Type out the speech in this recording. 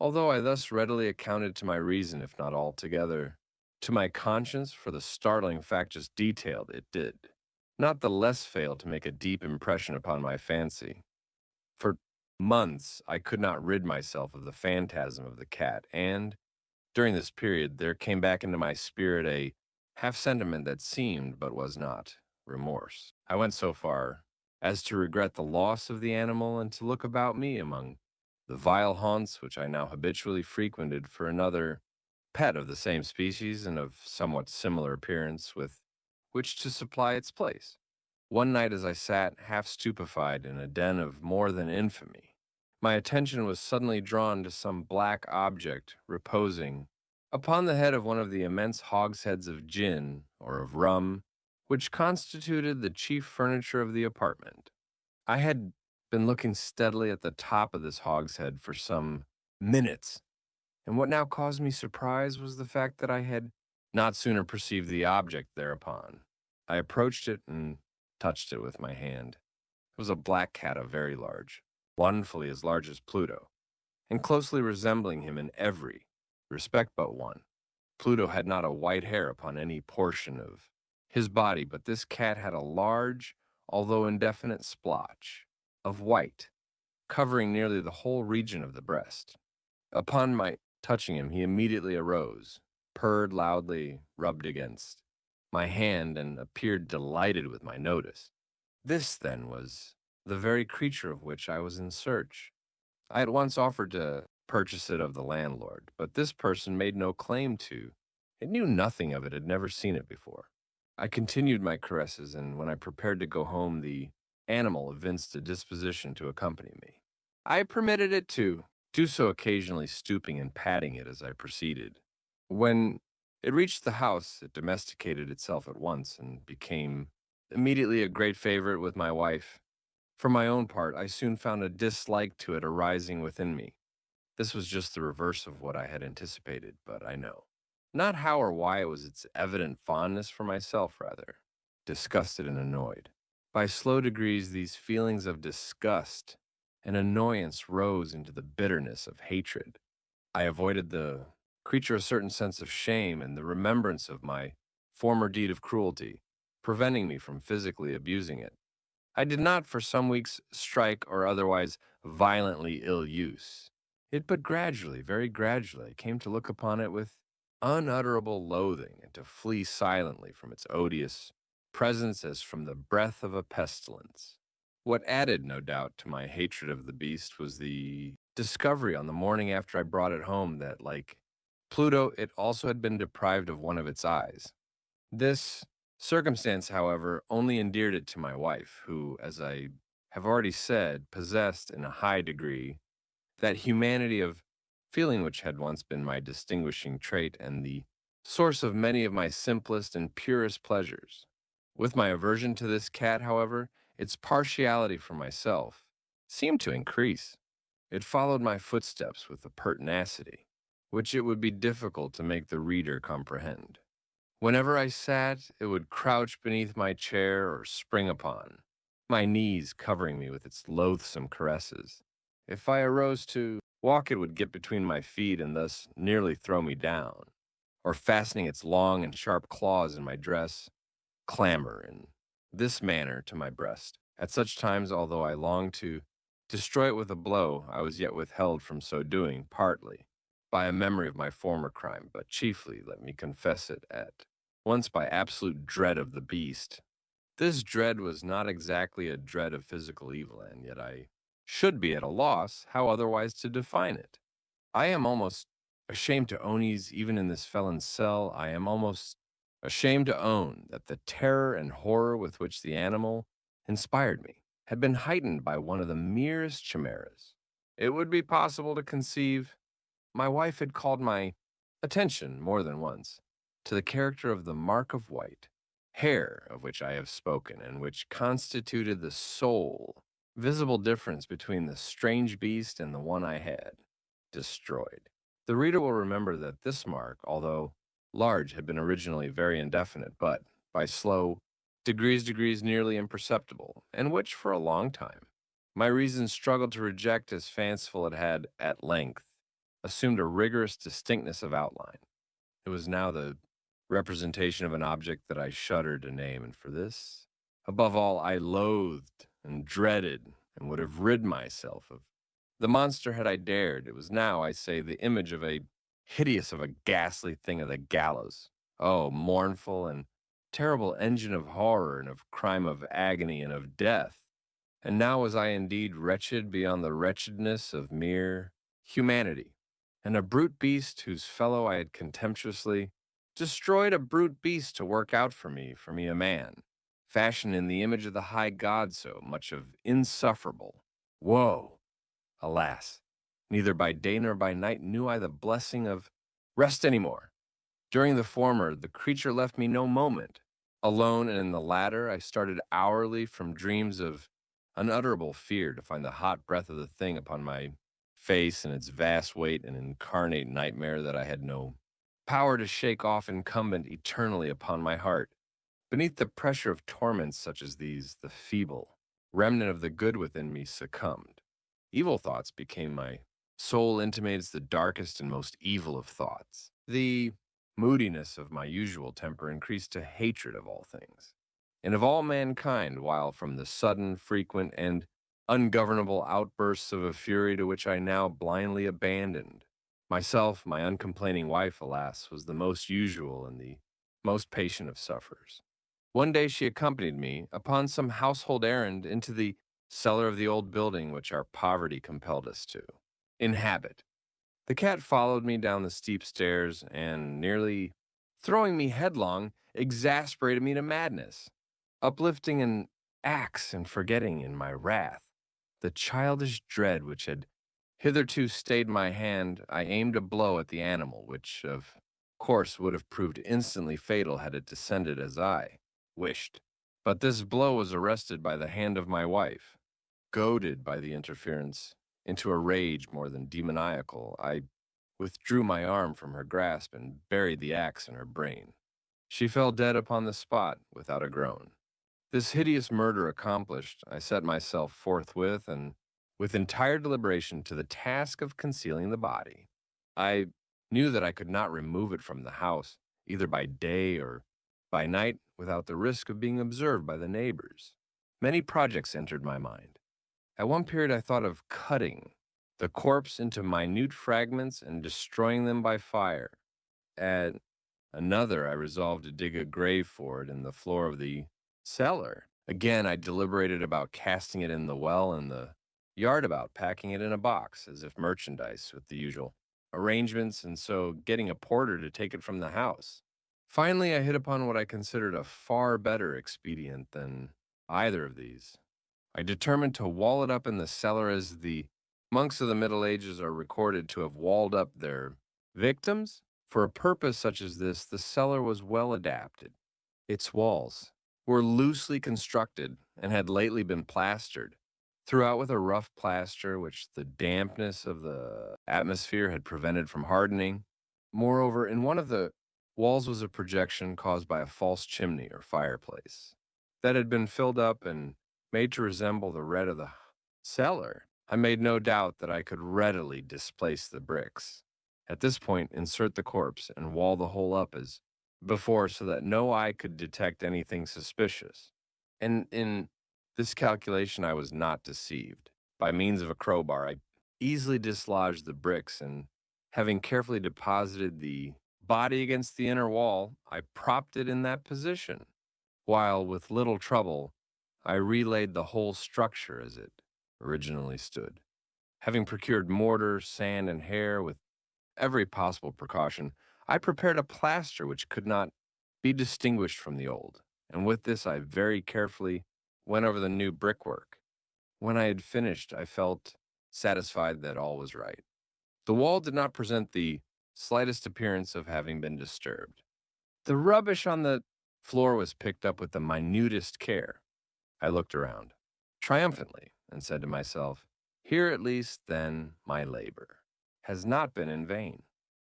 Although I thus readily accounted to my reason, if not altogether, to my conscience for the startling fact just detailed, it did not the less fail to make a deep impression upon my fancy. For months I could not rid myself of the phantasm of the cat, and during this period there came back into my spirit a half sentiment that seemed, but was not, remorse. I went so far as to regret the loss of the animal and to look about me among the vile haunts which I now habitually frequented for another pet of the same species and of somewhat similar appearance with which to supply its place. One night, as I sat half stupefied in a den of more than infamy, my attention was suddenly drawn to some black object reposing upon the head of one of the immense hogsheads of gin or of rum which constituted the chief furniture of the apartment. I had been looking steadily at the top of this hogshead for some minutes, and what now caused me surprise was the fact that I had not sooner perceived the object thereupon. I approached it and touched it with my hand. It was a black cat of very large, wonderfully as large as Pluto, and closely resembling him in every respect but one. Pluto had not a white hair upon any portion of his body, but this cat had a large, although indefinite splotch of white, covering nearly the whole region of the breast. Upon my touching him, he immediately arose, purred loudly, rubbed against my hand, and appeared delighted with my notice. This, then, was the very creature of which I was in search. I at once offered to purchase it of the landlord, but this person made no claim to. It knew nothing of it, had never seen it before. I continued my caresses, and when I prepared to go home, the animal evinced a disposition to accompany me. I permitted it to do so occasionally, stooping and patting it as I proceeded. When it reached the house, it domesticated itself at once and became immediately a great favorite with my wife. For my own part, I soon found a dislike to it arising within me. This was just the reverse of what I had anticipated, but I know not how or why it was its evident fondness for myself, rather, disgusted and annoyed. By slow degrees, these feelings of disgust and annoyance rose into the bitterness of hatred. I avoided the creature a certain sense of shame and the remembrance of my former deed of cruelty, preventing me from physically abusing it. I did not for some weeks strike or otherwise violently ill use it, but gradually, very gradually, I came to look upon it with unutterable loathing and to flee silently from its odious presence as from the breath of a pestilence. What added, no doubt, to my hatred of the beast was the discovery on the morning after I brought it home that, like Pluto, it also had been deprived of one of its eyes. This circumstance, however, only endeared it to my wife, who, as I have already said, possessed in a high degree that humanity of feeling which had once been my distinguishing trait and the source of many of my simplest and purest pleasures. With my aversion to this cat, however, its partiality for myself seemed to increase. It followed my footsteps with a pertinacity which it would be difficult to make the reader comprehend. Whenever I sat, it would crouch beneath my chair or spring upon my knees, covering me with its loathsome caresses. If I arose to walk, it would get between my feet and thus nearly throw me down, or fastening its long and sharp claws in my dress, clamber in this manner to my breast. At such times, although I longed to destroy it with a blow, I was yet withheld from so doing, partly by a memory of my former crime, but chiefly, let me confess it, at once by absolute dread of the beast. This dread was not exactly a dread of physical evil, and yet I should be at a loss how otherwise to define it. I am almost ashamed to own these, even in this felon's cell. I am almost ashamed to own that the terror and horror with which the animal inspired me had been heightened by one of the merest chimeras. It would be possible to conceive. My wife had called my attention more than once to the character of the mark of white hair of which I have spoken, and which constituted the sole visible difference between the strange beast and the one I had destroyed. The reader will remember that this mark, although large, had been originally very indefinite, but by slow degrees nearly imperceptible, and which, for a long time, my reason struggled to reject as fanciful it had at length assumed a rigorous distinctness of outline. It was now the representation of an object that I shuddered to name, and for this, above all, I loathed and dreaded and would have rid myself of the monster had I dared. It was now, I say, the image of a hideous, of a ghastly thing of the gallows. Oh, mournful and terrible engine of horror and of crime, of agony and of death. And now was I indeed wretched beyond the wretchedness of mere humanity, and a brute beast whose fellow I had contemptuously destroyed, a brute beast to work out for me a man, fashioned in the image of the high God, so much of insufferable woe. Alas, neither by day nor by night knew I the blessing of rest any more. During the former, the creature left me no moment alone, and in the latter, I started hourly from dreams of unutterable fear to find the hot breath of the thing upon my face and its vast weight an incarnate nightmare that I had no power to shake off incumbent eternally upon my heart. Beneath the pressure of torments such as these, the feeble remnant of the good within me succumbed. Evil thoughts became my soul intimates the darkest and most evil of thoughts. The moodiness of my usual temper increased to hatred of all things, and of all mankind, while from the sudden, frequent, and ungovernable outbursts of a fury to which I now blindly abandoned myself, my uncomplaining wife, alas, was the most usual and the most patient of sufferers. One day she accompanied me upon some household errand into the cellar of the old building which our poverty compelled us to inhabit. The cat followed me down the steep stairs and, nearly throwing me headlong, exasperated me to madness. Uplifting an axe and forgetting in my wrath the childish dread which had hitherto stayed my hand, I aimed a blow at the animal, which, of course, would have proved instantly fatal had it descended as I wished. But this blow was arrested by the hand of my wife. Goaded by the interference into a rage more than demoniacal, I withdrew my arm from her grasp and buried the axe in her brain. She fell dead upon the spot without a groan. This hideous murder accomplished, I set myself forthwith and with entire deliberation to the task of concealing the body. I knew that I could not remove it from the house, either by day or by night, without the risk of being observed by the neighbors. Many projects entered my mind. At one period, I thought of cutting the corpse into minute fragments and destroying them by fire. At another, I resolved to dig a grave for it in the floor of the cellar. Again, I deliberated about casting it in the well, and the yard about packing it in a box, as if merchandise, with the usual arrangements, and so getting a porter to take it from the house. Finally, I hit upon what I considered a far better expedient than either of these. I determined to wall it up in the cellar as the monks of the Middle Ages are recorded to have walled up their victims. For a purpose such as this, the cellar was well adapted. Its walls were loosely constructed and had lately been plastered throughout with a rough plaster which the dampness of the atmosphere had prevented from hardening. Moreover, in one of the walls was a projection caused by a false chimney or fireplace that had been filled up and made to resemble the red of the cellar. I made no doubt that I could readily displace the bricks. At this point, insert the corpse and wall the whole up as before so that no eye could detect anything suspicious. And in this calculation, I was not deceived. By means of a crowbar, I easily dislodged the bricks, and having carefully deposited the body against the inner wall, I propped it in that position, while with little trouble I relaid the whole structure as it originally stood. Having procured mortar, sand, and hair with every possible precaution, I prepared a plaster which could not be distinguished from the old, and with this I very carefully went over the new brickwork. When I had finished, I felt satisfied that all was right. The wall did not present the slightest appearance of having been disturbed. The rubbish on the floor was picked up with the minutest care. I looked around triumphantly and said to myself, here at least, then, my labor has not been in vain.